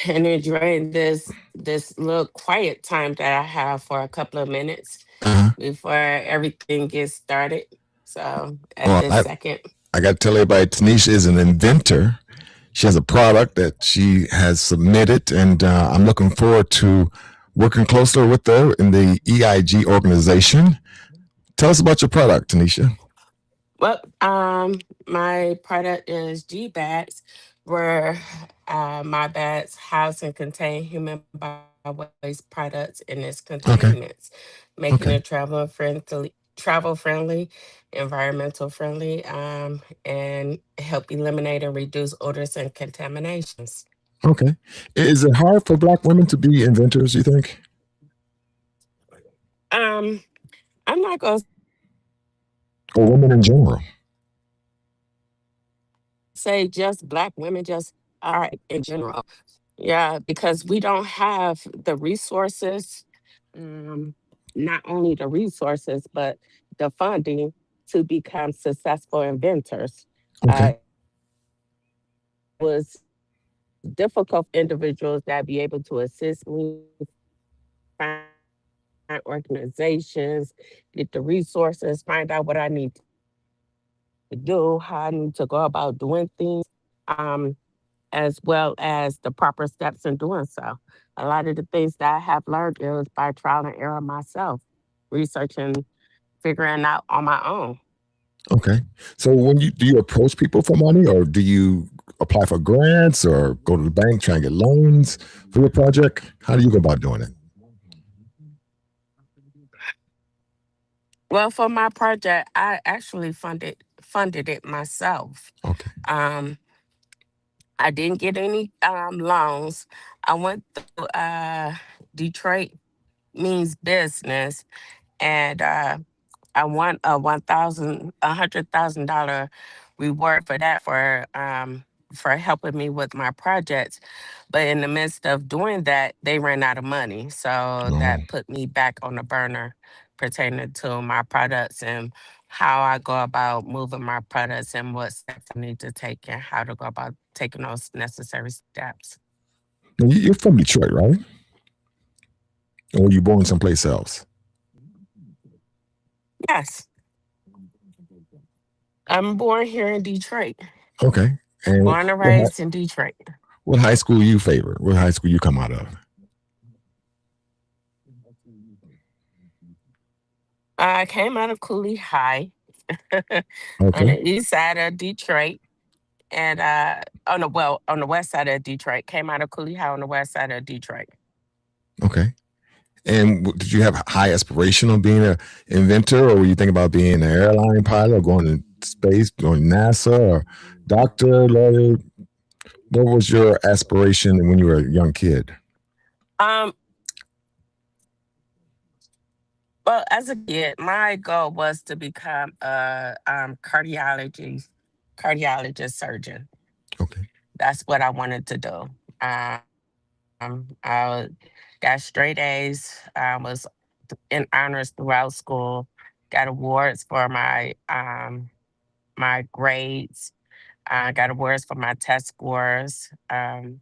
and enjoying this little quiet time that I have for a couple of minutes Uh-huh. before everything gets started. So at Well, this I, second, I got to tell everybody, Tanisha is an inventor. She has a product that she has submitted, and I'm looking forward to working closer with her in the EIG organization. Tell us about your product, Tanisha. well, my product is G bags, where my bags house and contain human biowaste products in its Okay. containments, making it Okay. travel friendly, environmental friendly, and help eliminate and reduce odors and contaminations. Okay. Is it hard for Black women to be inventors, you think? Um, I'm not gonna Or women in general? say just Black women, just in general. Yeah, because we don't have the resources, um, not only the resources, but the funding to become successful inventors. Okay. Was difficult for individuals that be able to assist me find organizations, get the resources, find out what I need to do, how I need to go about doing things, um, as well as the proper steps in doing so. A lot of the things that I have learned is by trial and error myself, researching, figuring out on my own. Okay. So when you do you approach people for money, or do you apply for grants, or go to the bank try and get loans for your project? How do you go about doing it? Well, for my project, I actually funded it myself. Okay. Um, I didn't get any loans. I went through Detroit Means Business, and I won a $100,000 reward for that for helping me with my projects. But in the midst of doing that, they ran out of money, so Oh, that put me back on the burner pertaining to my products and how I go about moving my products and what steps I need to take and how to go about taking those necessary steps. now you're from Detroit, right? Or were you born someplace else? Yes, I'm born here in Detroit, Okay. And born and what raised in Detroit. what high school you favor? What high school you come out of? I came out of Cooley High on Okay. the east side of Detroit, and on the west side of Detroit. Came out of Cooley High on the west side of Detroit. Okay. And did you have high aspiration of being an inventor, or were you thinking about being an airline pilot, or going to space, going to NASA, or doctor, lawyer? What was your aspiration when you were a young kid? Um, well, as a kid, my goal was to become a cardiologist surgeon. Okay. That's what I wanted to do. I got straight A's. I was in honors throughout school. Got awards for my grades. I got awards for my test scores, and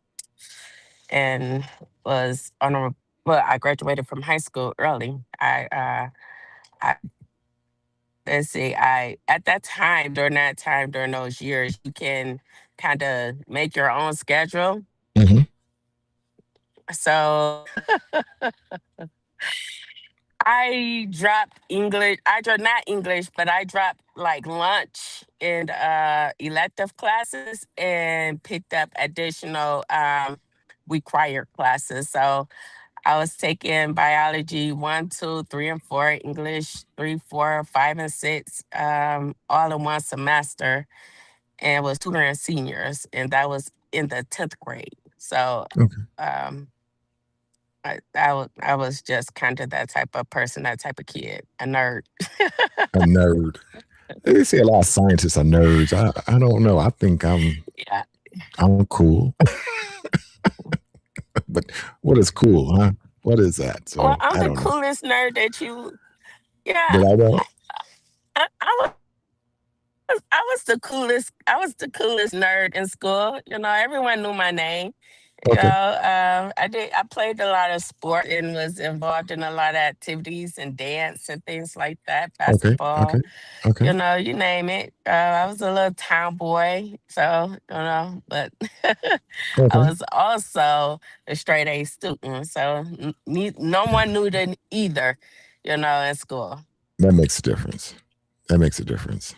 was on a well. I graduated from high school early. I let's see. I at that time during those years, you can kind of make your own schedule. Hmm. So I dropped English. I dropped not English, but I dropped like lunch and elective classes and picked up additional required classes. So I was taking biology one, two, three, and four, English three, four, five, and six, all in one semester, and was tutoring seniors, and that was in the 10th grade. So Okay. um, I was just kind of that type of person, that type of kid, a nerd. A nerd. They say a lot of scientists are nerds. I don't know. I think Yeah. I'm cool. But what is cool, huh? What is that? Well, So I'm I the don't know. coolest nerd that you. Yeah. But I don't. I was the coolest. I was the coolest nerd in school. Everyone knew my name. Okay. I played a lot of sport and was involved in a lot of activities and dance and things like that, Okay. Okay. basketball, Okay. you name it. I was a little town boy, so but I Okay. was also a straight A student, so no one knew the either, in school. That makes a difference. That makes a difference.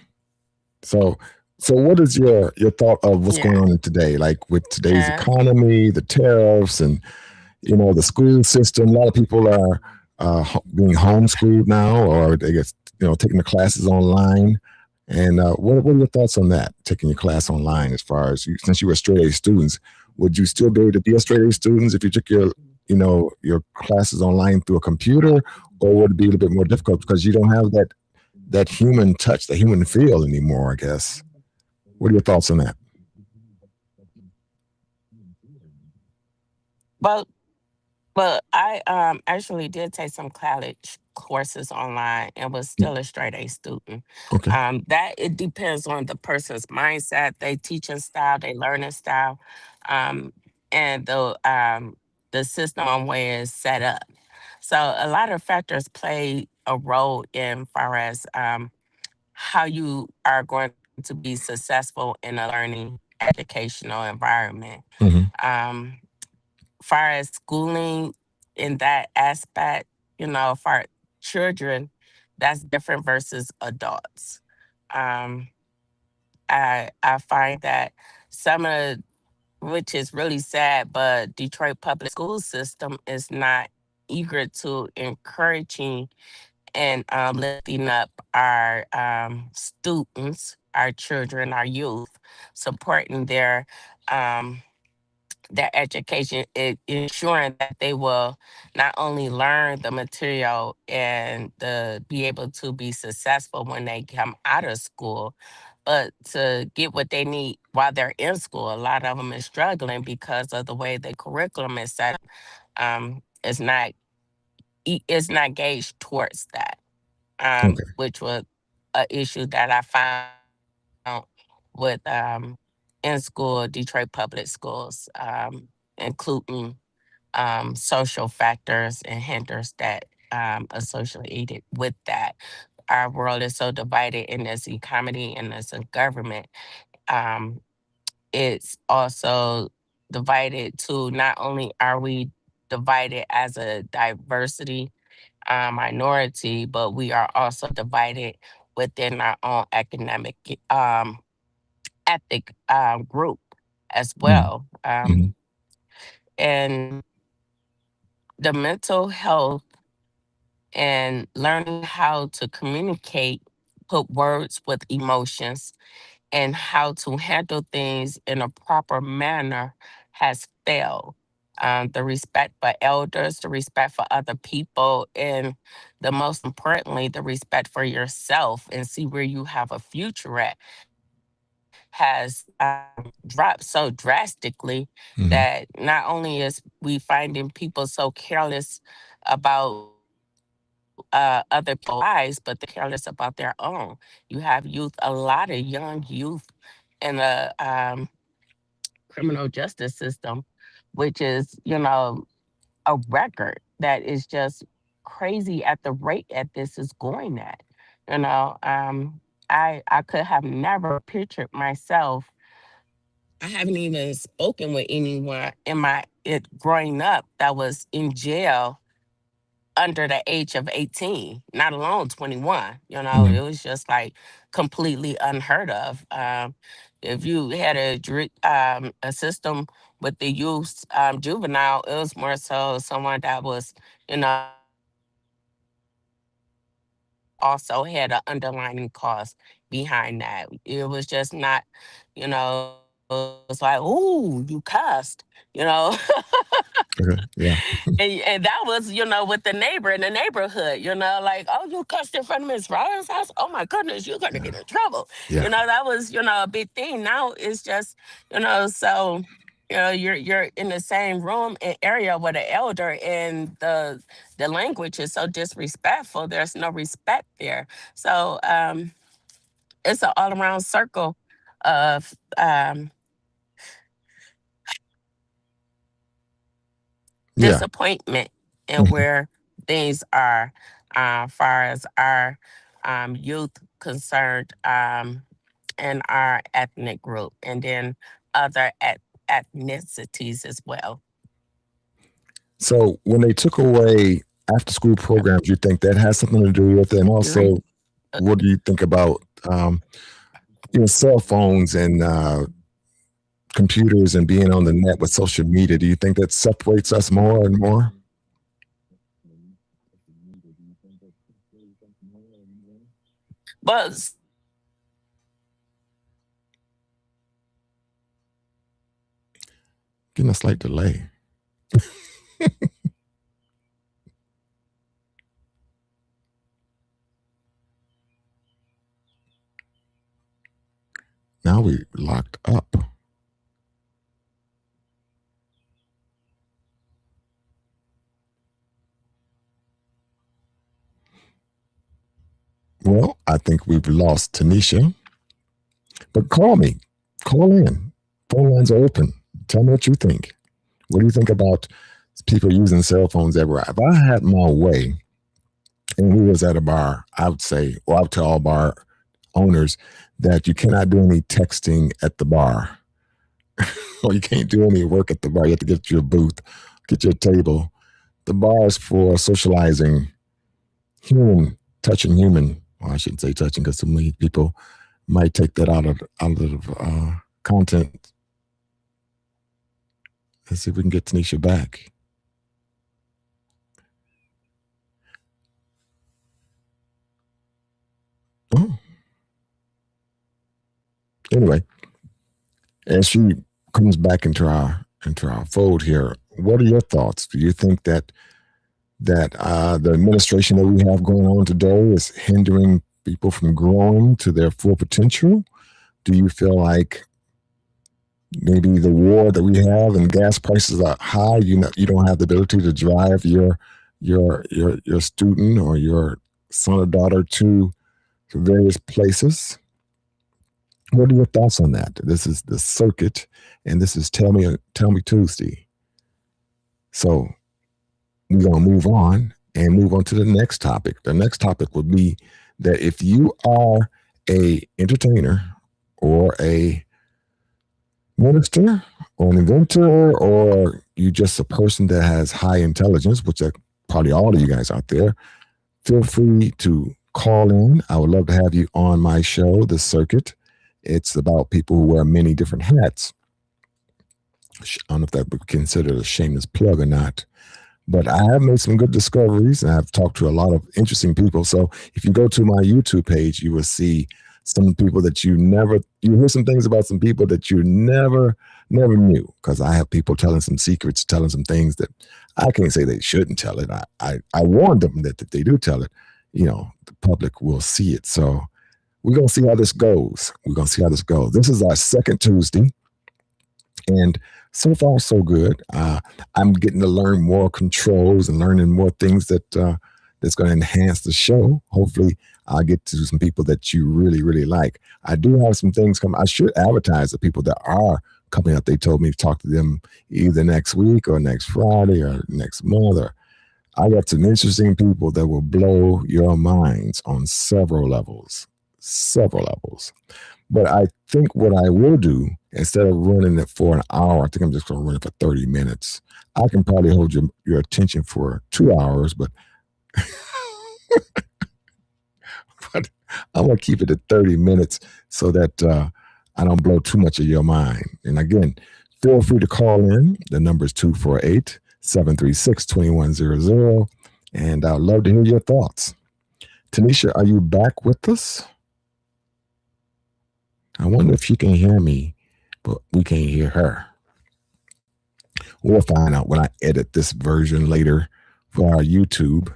So, so what is your thought of what's going Yeah, on in today, like with today's yeah. economy, the tariffs, and the school system? A lot of people are being homeschooled now, or they get taking the classes online. And what are your thoughts on that? Taking your class online, as far as since you were straight A students, would you still be able to be a straight A student if you took your classes online through a computer, or would it be a little bit more difficult because you don't have that human touch, the human feel anymore? I guess. What are your thoughts on that? Well, Well, I actually did take some college courses online and was Mm. still a straight A student. Okay. That it depends on the person's mindset, their teaching style, their learning style, um, and the system on where it's set up. So a lot of factors play a role in far as how you are going to be successful in a learning educational environment. Hmm. Um, far as schooling in that aspect, for children, that's different versus adults. Um, I find that some of which is really sad, but Detroit public school system is not eager to encouraging and lifting up our students, our children, our youth, supporting um, their education, ensuring that they will not only learn the material and be able to be successful when they come out of school, but to get what they need while they're in school. A lot of them is struggling because of the way the curriculum is set up. It's not gauged towards that, Okay. which was an issue that I found with in school, Detroit public schools, including social factors and hinders that associated with that. Our world is so divided in this economy and as a government. Um, it's also divided to not only are we divided as a diversity minority, but we are also divided within our own economic ethnic group as well. Mm-hmm. And the mental health and learning how to communicate, put words with emotions, and how to handle things in a proper manner has failed. The respect for elders, the respect for other people, and the most importantly, the respect for yourself and see where you have a future at has dropped so drastically Mm-hmm. that not only is we finding people so careless about other people's lives, but they're careless about their own. You have youth, a lot of young youth in the criminal justice system, which is, a record that is just crazy at the rate at this is going at. You know, um, I could have never pictured myself. I haven't even spoken with anyone in my it growing up that was in jail under the age of 18, not alone 21. Mm-hmm. It was just like completely unheard of. If you had a system with the youth juvenile, it was more so someone that was, also had an underlining cause behind that. It was just not, it was like, ooh, you cussed, Okay. Yeah. and that was, with the neighbor in the neighborhood, like, oh, you cussed in front of Miss Rollins' house. Oh my goodness, you're gonna Yeah. get in trouble. Yeah. That was, a big thing. Now it's just, so you're in the same room and area with an elder, and the language is so disrespectful. There's no respect there. So it's an all around circle of Yeah. disappointment in where things are, far as our youth concerned, and our ethnic group, and then other ethnicities as well. So when they took away after school programs, you think that has something to do with it? And Right. also, what do you think about cell phones and computers and being on the net with social media? Do you think that separates us more and more? But Getting a slight delay. Now we locked up. Well, I think we've lost Tanisha. But call me. Call in. Phone lines are open. Tell me what you think. What do you think about people using cell phones everywhere? If I had my way and we was at a bar, I would say, or I would tell all bar owners that you cannot do any texting at the bar. Or you can't do any work at the bar. You have to get your booth, get your table. The bar is for socializing, human, touching human. Well, I shouldn't say touching because so many people might take that out of content. Let's see if we can get Tanisha back. Oh. Anyway, as she comes back into our fold here, what are your thoughts? Do you think that the administration that we have going on today is hindering people from growing to their full potential? Do you feel like maybe the war that we have and gas prices are high? You don't have the ability to drive your student or your son or daughter to various places. What are your thoughts on that? This is the circuit, and this is Tell Me Tuesday. So we're going to move on to the next topic. The next topic would be that if you are a entertainer or a minister or an inventor, or you just a person that has high intelligence, which are probably all of you guys out there, feel free to call in. I would love to have you on my show, The Circuit. It's about people who wear many different hats. I don't know if that would be considered a shameless plug or not, but I have made some good discoveries and I've talked to a lot of interesting people. So if you go to my YouTube page, you will see some people that you hear some things about some people that you never knew, because I have people telling some secrets, telling some things that I can't say they shouldn't tell it. I warned them that if they do tell it, the public will see it. So we're going to see how this goes. This is our second Tuesday, and so far so good. I'm getting to learn more controls and learning more things that's going to enhance the show. Hopefully I'll get to some people that you really, really like. I do have some things coming. I should advertise the people that are coming up. They told me to talk to them either next week or next Friday or next month. I got some interesting people that will blow your minds on several levels. But I think what I will do, instead of running it for an hour, I think I'm just going to run it for 30 minutes. I can probably hold your attention for 2 hours, but but I'm going to keep it at 30 minutes so that I don't blow too much of your mind. And again, feel free to call in. The number is 248-736-2100. And I'd love to hear your thoughts. Tanisha, are you back with us? I wonder if she can hear me, but we can't hear her. We'll find out when I edit this version later for our YouTube.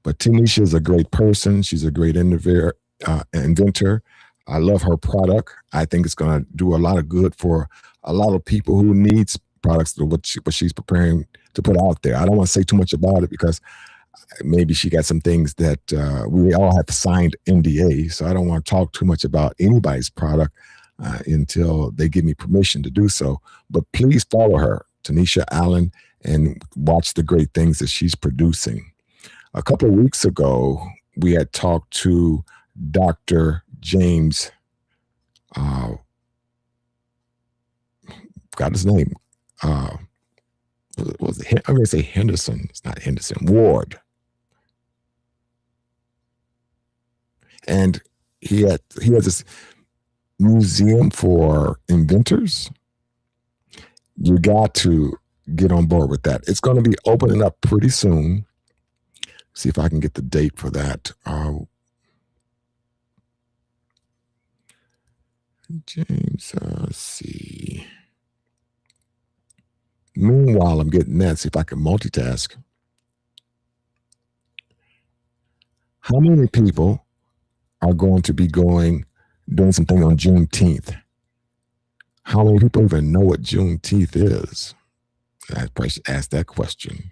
But Tanisha is a great person. She's a great inventor. I love her product. I think it's going to do a lot of good for a lot of people who needs products, what she's preparing to put out there. I don't want to say too much about it because maybe she got some things that we all have signed NDA. So I don't want to talk too much about anybody's product until they give me permission to do so. But please follow her, Tanisha Allen, and watch the great things that she's producing. A couple of weeks ago, we had talked to Dr. James, uh, got his name, uh, was it, I'm going to say Henderson. It's not Henderson, Ward. And he has this museum for inventors. You got to get on board with that. It's going to be opening up pretty soon. See if I can get the date for that. James, let's see. Meanwhile, I'm getting that. See if I can multitask. How many people are going to be doing something on Juneteenth? How many people even know what Juneteenth is? I probably should ask that question.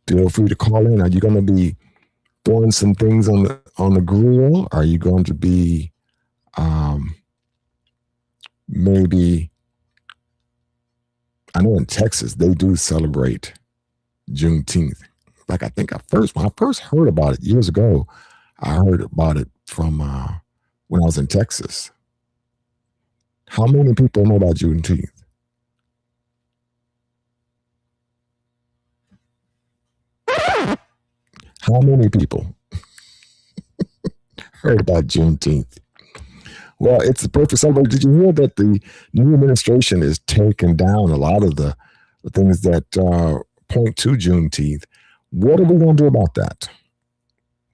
Feel free to call in. Are you going to be throwing some things on the grill? Are you going to be maybe? I know in Texas they do celebrate Juneteenth. Like I think when I first heard about it years ago, I heard about it from when I was in Texas. How many people know about Juneteenth? How many people heard about Juneteenth? Well, it's the perfect celebration. Did you hear that the new administration is taking down a lot of the things that point to Juneteenth? What are we going to do about that?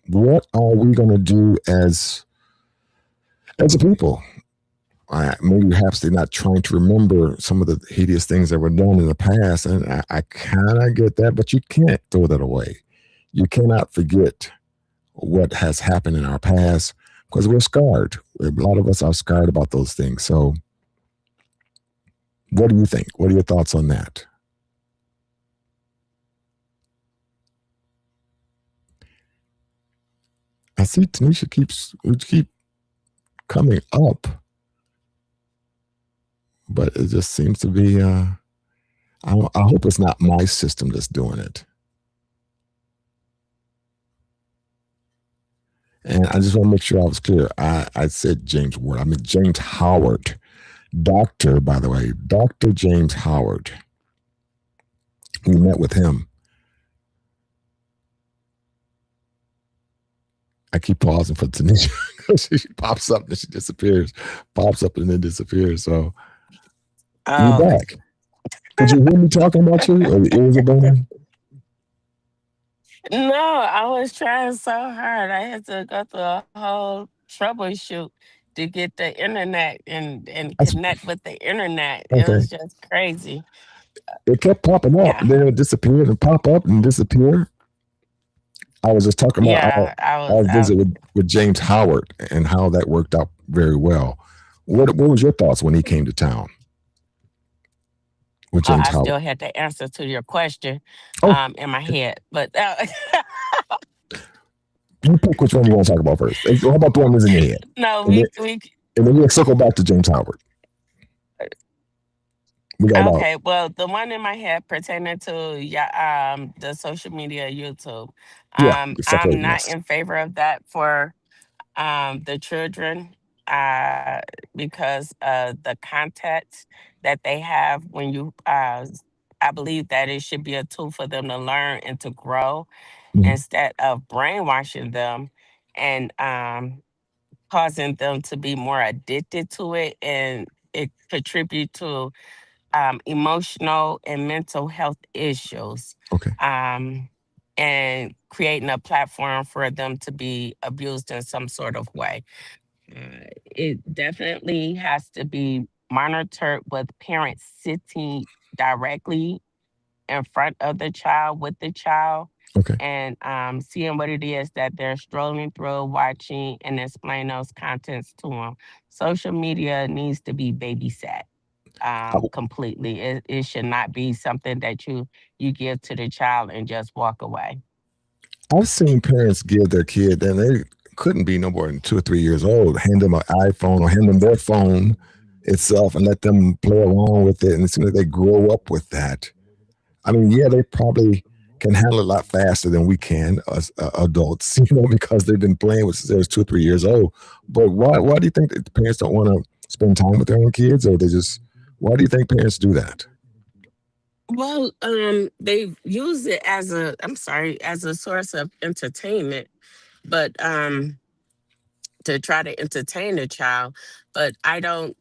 What are we going to do as a people? Maybe perhaps they're not trying to remember some of the hideous things that were done in the past, and I kind of get that, but you can't throw that away. You cannot forget what has happened in our past because we're scarred. A lot of us are scarred about those things. So, what do you think? What are your thoughts on that? I see Tanisha keep coming up, but it just seems to be. I hope it's not my system that's doing it. And I just want to make sure I was clear. I said James Ward. I mean James Howard. Doctor, by the way, Dr. James Howard. We met with him. I keep pausing for Tanisha. She pops up and she disappears. Pops up and then disappears. So you're back. Did you hear me talking about you? Or your ears are burning? No, I was trying so hard. I had to go through a whole troubleshoot to get the internet and connect with the internet. It Okay. was just crazy. It kept popping up, Yeah. and then it would disappear and pop up and disappear. I was just talking about Yeah, our visit with James Howard and how that worked out very well. What was your thoughts when he came to town with James I Howard? still had the answer to your question Oh, in my head, but you pick which one you want to talk about first. How about the one that's in your head? no, And then we'll circle back to James Howard. We got about okay. Well, the one in my head pertaining to the social media, YouTube. I'm separating not us. in favor of that for the children because the context that they have when you. I believe that it should be a tool for them to learn and to grow Mhm. instead of brainwashing them and causing them to be more addicted to it, and it contribute to emotional and mental health issues, Okay. and creating a platform for them to be abused in some sort of way. It definitely has to be monitored with parents sitting directly in front of the child with the child Okay. and seeing what it is that they're strolling through, watching, and explain those contents to them. Social media needs to be babysat completely. It should not be something that you give to the child and just walk away. I've seen parents give their kid, and they couldn't be no more than 2 or 3 years old, hand them an iPhone or hand them their phone itself and let them play around with it. And as soon as they grow up with that, I mean, yeah, they probably can handle it a lot faster than we can as adults, because they've been playing with since they was 2 or 3 years old. But why do you think that the parents don't want to spend time with their own kids, or they just why do you think parents do that? Well, they use it as a, I'm sorry, as a source of entertainment, but to try to entertain a child, but I don't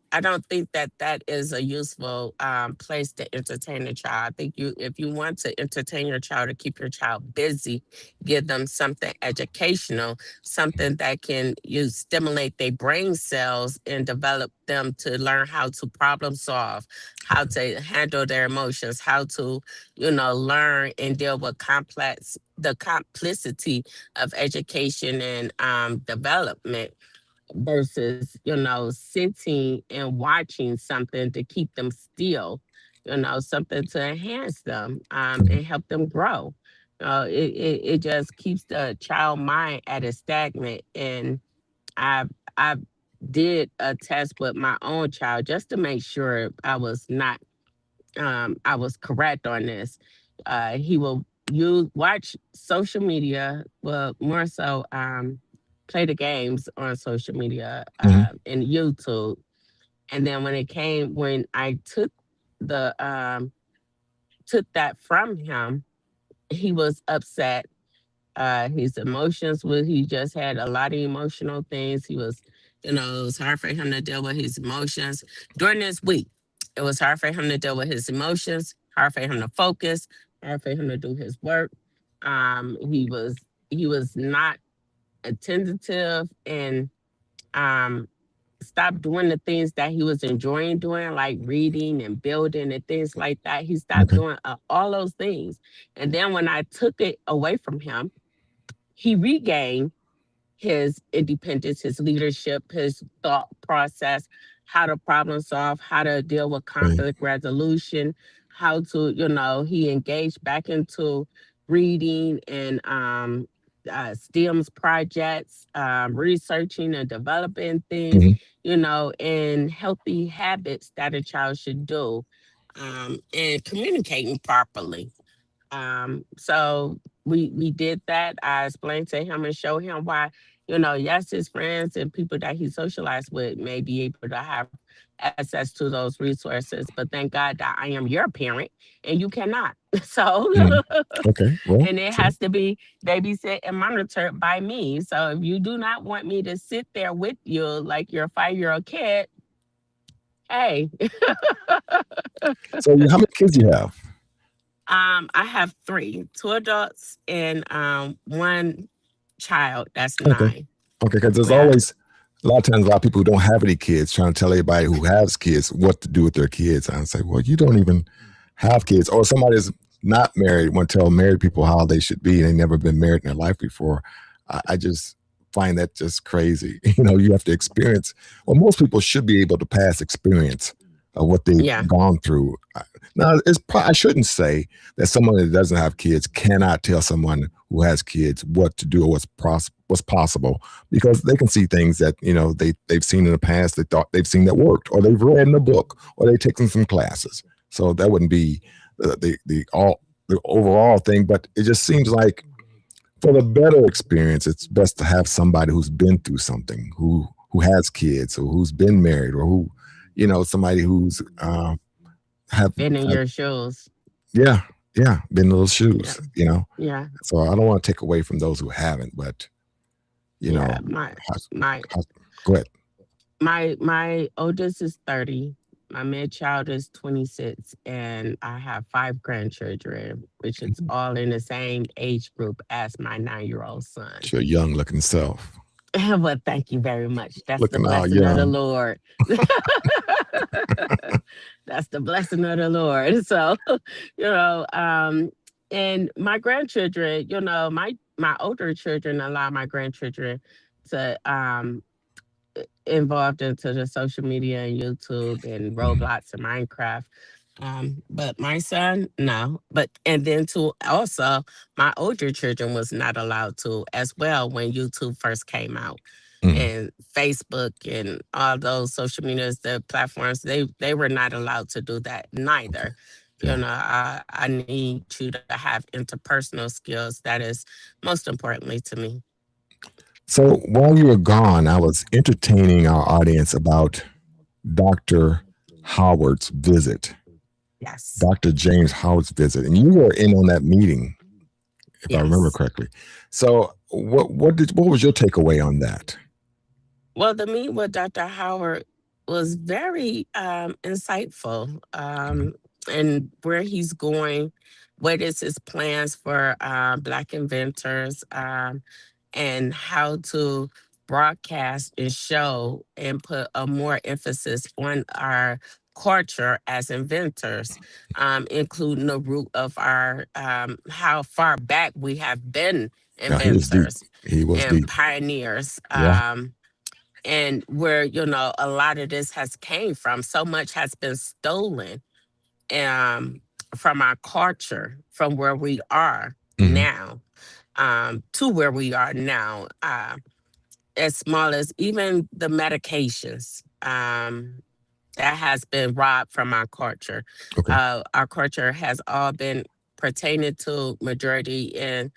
think that that is a useful place to entertain a child. I think you, if you want to entertain your child or keep your child busy, give them something educational, something that can you stimulate their brain cells and develop them to learn how to problem solve, how to handle their emotions, how to learn and deal with complex the complexity of education and development versus sitting and watching something to keep them still, something to enhance them Mhm. and help them grow. It just keeps the child mind at a stagnant. And I did a test with my own child just to make sure I was correct on this. He will use watch social media, well, more so play the games on social media Mhm. and YouTube. And then when I the took that from him, he was upset. His emotions was he just had a lot of emotional things. It was hard for him to deal with his emotions during this week. It was hard for him to deal with his emotions, hard for him to focus, hard for him to do his work. He was not attentive and um stopped doing the things that he was enjoying doing, like reading and building and things like that. He stopped Okay. doing all those things. And then when I took it away from him, he regained his independence, his leadership, his thought process, how to problem solve, how to deal with Right. conflict resolution, how to, he engaged back into reading and STEM's projects, researching and developing things, Mhm. and healthy habits that a child should do, and communicating properly. So we did that. I explained to him and showed him why, yes, his friends and people that he socialized with may be able to have access to those resources, but thank God that I am your parent and you cannot. So Mhm. Okay. Well, and it so has to be babysit and monitored by me. So if you do not want me to sit there with you like your 5-year-old kid, hey, how many kids do you have? I have three, two adults and one child that's Okay. 9. Okay, because there's Yeah. always a lot of times a lot of people who don't have any kids trying to tell everybody who has kids what to do with their kids. And I say, well, you don't even have kids, or somebody's not married want to tell married people how they should be, and they never been married in their life before. I just find that just crazy. You have to experience. Well, most people should be able to pass experience of what they've Yeah. gone through. Now, I shouldn't say that someone that doesn't have kids cannot tell someone who has kids what to do or what's possible, because they can see things that they've seen in the past, they thought they've seen that worked, or they've read in a book, or they've taken some classes. So that wouldn't be the overall thing, but it just seems like for the better experience, it's best to have somebody who's been through something, who has kids, or who's been married, or who somebody who's have, Been in have your shoes. yeah, yeah, been in those Yeah. shoes. Yeah. So I don't want to take away from those who haven't, but you Yeah. know, has, My has, go ahead. my oldest is 30. My mid child is 26, and I have 5 grandchildren, which is all in the same age group as my 9-year-old son. It's your young looking self, Well, thank you very much. That's the looking all blessing of the young. Lord. That's the blessing of the Lord. So, you know, um, and my grandchildren, my older children allow my grandchildren to involved into the social media and YouTube and Mhm. Roblox and Minecraft. But my son, no. But and then to also my older children was not allowed to as well when YouTube first came out. Mhm. and Facebook and all those social medias, the platforms, they were not allowed to do that Okay. neither. Yeah. I need you to have interpersonal skills. That is most importantly to me. So while you were gone, I was entertaining our audience about Dr. Howard's visit, Yes. Dr. James Howard's visit, and you were in on that meeting, if I remember Yes. correctly. So what was your takeaway on that? Well, the meet with Dr. Howard was very insightful, Mhm. and where he's going, what is his plans for Black inventors, and how to broadcast and show and put a more emphasis on our culture as inventors, including the root of our how far back we have been Yeah, he was deep. inventors He was and deep. pioneers. Yeah. And where a lot of this has came from, so much has been stolen um from our culture, from where we are Hmm. now, to where we are now, as small as even the medications, that has been robbed from our culture. Okay. Our culture has all been pertaining to majority in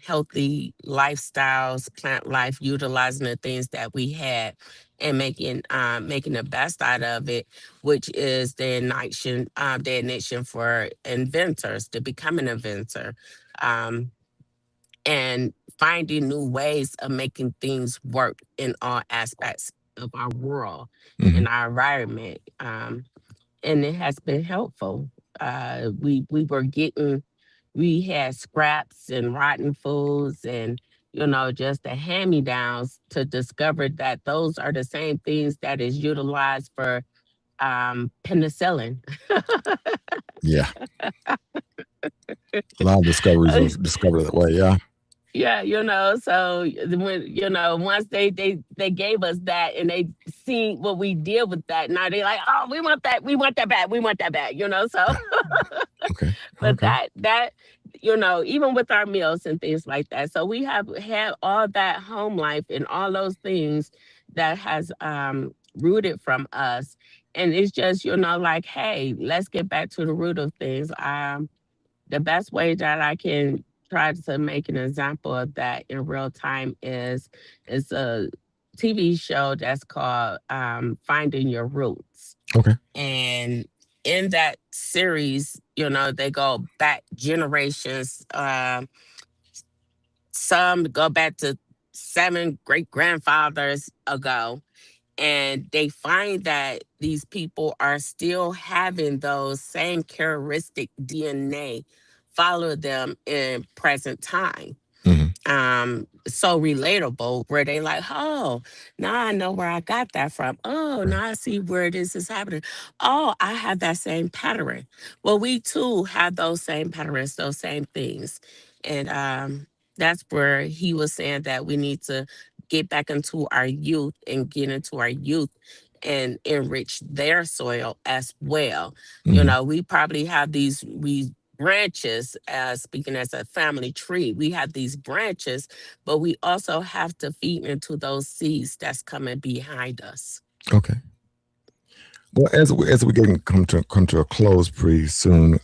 healthy lifestyles, plant life, utilizing the things that we had and making the best out of it, which is the ignition for inventors to become an inventor. Um, and finding new ways of making things work in all aspects of our world Hmm. and our environment. And it has been helpful. We had scraps and rotten foods and just the hand-me-downs, to discover that those are the same things that is utilized for penicillin. Yeah. A lot of discoveries was discovered that way. Yeah. Yeah, so when once they gave us that and they seen what we did with that, now they like, oh, we want that back, we want that back, so Yeah. Okay. but Okay. that even with our meals and things like that. So we have had all that home life and all those things that has rooted from us. And it's just, like, hey, let's get back to the root of things. The best way that I can try to make an example of that in real time is a TV show that's called Finding Your Roots. Okay. And in that series, they go back generations. Some go back to seven great grandfathers ago, and they find that these people are still having those same characteristic DNA follow them in present time. Hmm. So relatable, where they like, oh, now I know where I got that from. Oh, Right. now I see where this is happening. Oh, I have that same pattern. Well, we too have those same patterns, those same things. And that's where he was saying that we need to get back into our youth and get into our youth and enrich their soil as well. Hmm. We probably have we branches, speaking as a family tree, we have these branches, but we also have to feed into those seeds that's coming behind us. Okay. Well, as we getting come to a close pretty soon,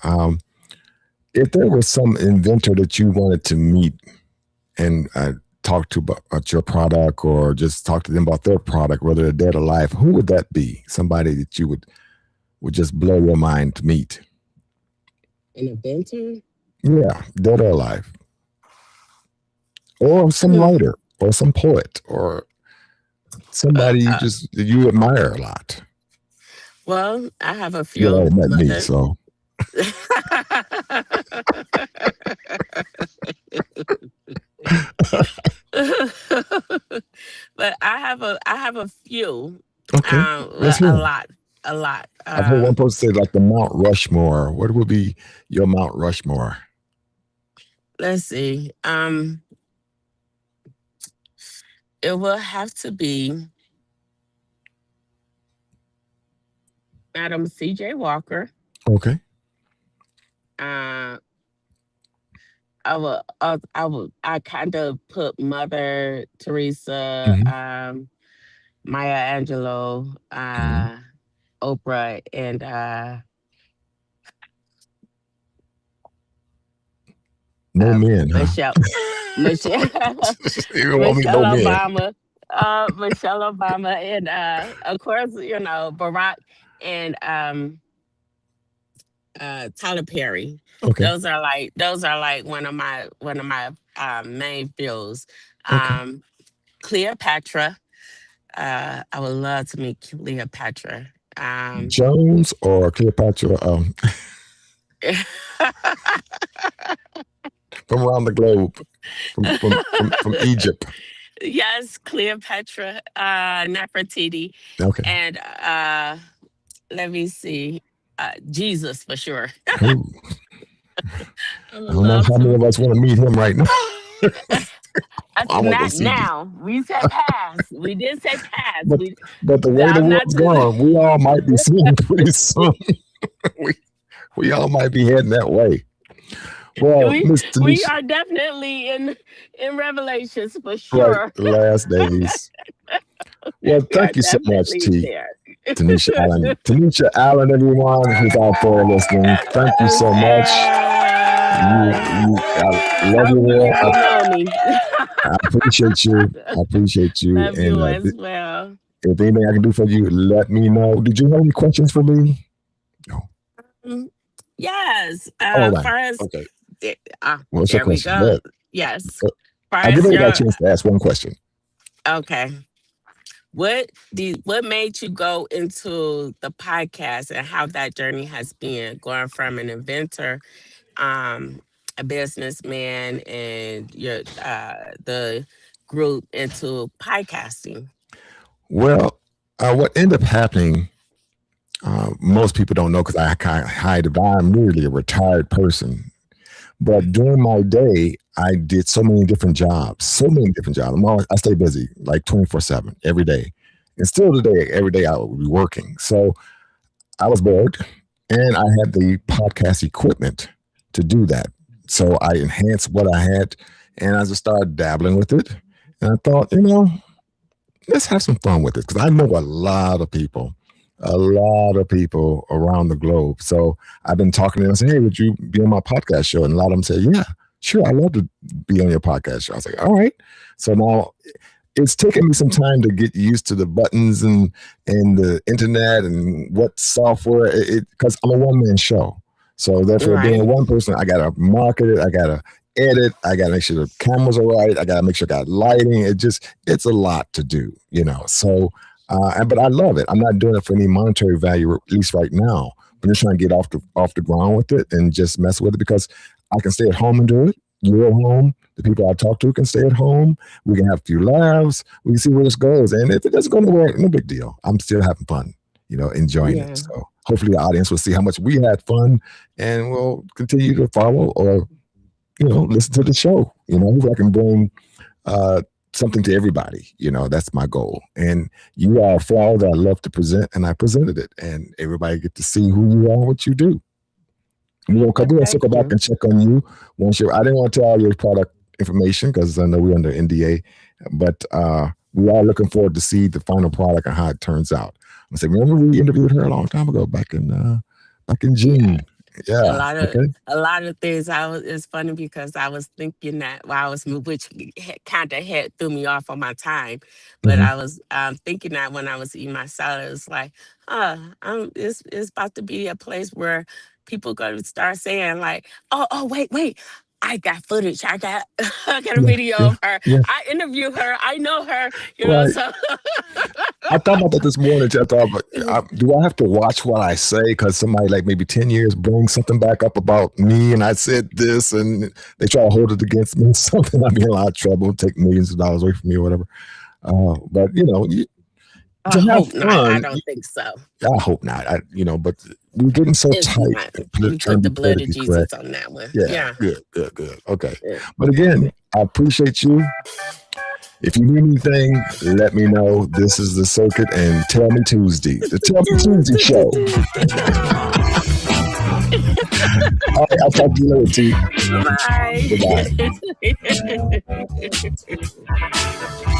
if there was some inventor that you wanted to meet and talk to about your product, or just talk to them about their product, whether they're dead or alive, who would that be? Somebody that you would just blow your mind to meet. An inventor? Yeah, dead or alive, or some Hmm. writer, or some poet, or Uh, somebody uh, you admire a lot. well, I have a You few, already met but me, so but I have a few, okay. Let's well, hear a 'em. lot, a lot. I've heard one person say like the Mount Rushmore. What would be your Mount Rushmore? Let's see. It will have to be Madam C.J. Walker. Okay. Uh, I kind of put Mother Teresa, Hmm. Maya Angelou, Hmm. Oprah, and No men, huh? Michelle, Michelle, You don't want me Michelle no men. Obama, Michelle Obama, and of course, Barack and Tyler Perry. Okay. Those are like one of my main fields. Okay. Um, Cleopatra. I would love to meet Cleopatra. Jones or Cleopatra from around the globe, from Egypt. yes, Cleopatra, Nefertiti, Okay. and let me see, Jesus for sure. Ooh, I I would don't know love how many to. of us want to meet him right now. That's I want to not see you. now. We said past. We did say past. But but the way the I'm not world's too. going, we all might be seeing him pretty soon. we we all might be heading that way. Well, we Miss we Tanisha, are definitely in Revelations for right, sure. the last days. Well, We are thank you so much, definitely there. Tanisha Allen. Tanisha Allen, everyone who's out there listening, thank you so much. I love Tell you me all. if you know me. I appreciate you. I appreciate you. Love And you as well. if anything I can do for you, let me know. Did you have any questions for me? No. Mm, yes. All right. Far as Okay. What's your there we question? go. Good. Yes. Good. Far I give as everybody a your chance to ask one question. okay. What made you go into the podcast and how that journey has been going from an inventor, um, a businessman, and your the group into podcasting? Well, what ended up happening, most people don't know because I kind of hide it. I'm really a retired person. But during my day, I did so many different jobs, so many different jobs. I stay busy like 24/7 every day. And still today, every day I will be working. So I was bored and I had the podcast equipment to do that. So I enhanced what I had and I just started dabbling with it. And I thought, let's have some fun with it because I know a lot of people around the globe. So I've been talking to them and saying, hey, would you be on my podcast show? And a lot of them say, yeah, sure, I'd love to be on your podcast show. I was like, all right. So now it's taken me some time to get used to the buttons and the internet and what software because I'm a one man show. So therefore, being Right. one person, I gotta market it, I gotta edit, I gotta make sure the cameras are right, I gotta make sure I got lighting. It's a lot to do, So, but I love it. I'm not doing it for any monetary value, at least right now. But just trying to get off the ground with it and just mess with it because I can stay at home and do it. You're at home. The people I talk to can stay at home. We can have a few laughs. We can see where this goes. And if it doesn't go nowhere, no big deal. I'm still having fun, enjoying it. Yeah. So hopefully the audience will see how much we had fun and will continue to follow or, listen to the show. Hopefully I can bring uh, something to everybody. That's my goal. And you are a flower that I love to present, and I presented it. And everybody get to see who you are, what you do. We're Well, gonna thank circle back you. and check on you once I didn't want to tell all your product information because I know we're under NDA, but we are looking forward to see the final product and how it turns out. I say, remember we interviewed her a long time ago, back in Yeah. June. a Yeah. lot of Okay. a lot of things it's funny because I was thinking that while I was which kind of had threw me off on my time, but Hmm. I was thinking that when I was eating my salad, it was like, it's about to be a place where people going to start saying like, oh, wait, I got footage, I got I got a Yeah. video Yeah. of her, Yeah. I interview her, I know her, Right. so I thought about that this morning. I thought, do I have to watch what I say? Because somebody like maybe 10 years brings something back up about me and I said this and they try to hold it against me. Something I'd be in a lot of trouble, take millions of dollars away from me or whatever. But, I to have hope not. I fun, don't think so. I hope not. But we're getting so It's tight, not. We trying put to the be blood of politically correct. Jesus on that one. Yeah, Yeah. good, good, good. Okay. Yeah. But again, I appreciate you. If you need anything, let me know. This is the Circuit and Tell Me Tuesday, the Tell Me Tuesday show. All right, I'll talk to you later, T. Bye. Goodbye.